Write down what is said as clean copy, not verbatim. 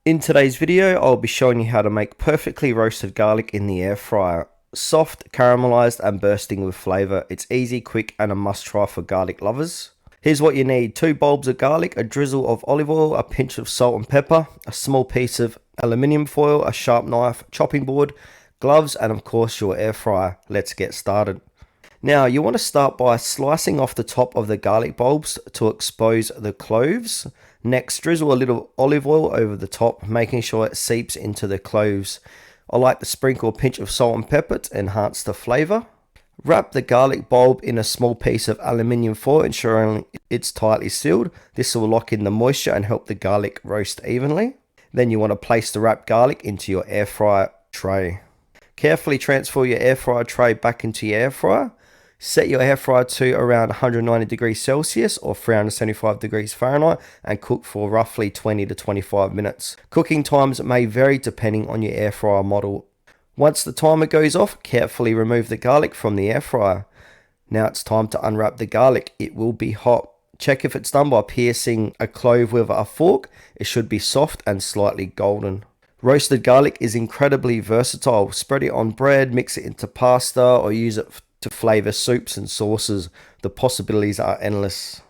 In today's video, I'll be showing you how to make perfectly roasted garlic in the air fryer. Soft, caramelized and bursting with flavor. It's easy, quick and a must try for garlic lovers. Here's what you need: 2 bulbs of garlic, a drizzle of olive oil, a pinch of salt and pepper, a small piece of aluminium foil, a sharp knife, chopping board, gloves and of course your air fryer. Let's get started. Now you want to start by slicing off the top of the garlic bulbs to expose the cloves. Next, drizzle a little olive oil over the top, making sure it seeps into the cloves. I like to sprinkle a pinch of salt and pepper to enhance the flavour. Wrap the garlic bulb in a small piece of aluminium foil, ensuring it's tightly sealed. This will lock in the moisture and help the garlic roast evenly. Then you want to place the wrapped garlic into your air fryer tray. Carefully transfer your air fryer tray back into your air fryer. Set your air fryer to around 190 degrees Celsius or 375 degrees Fahrenheit and cook for roughly 20 to 25 minutes. Cooking times may vary depending on your air fryer model. Once the timer goes off, carefully remove the garlic from the air fryer. Now it's time to unwrap the garlic. It will be hot. Check if it's done by piercing a clove with a fork. It should be soft and slightly golden. Roasted garlic is incredibly versatile. Spread it on bread, mix it into pasta or use it to flavour soups and sauces. The possibilities are endless.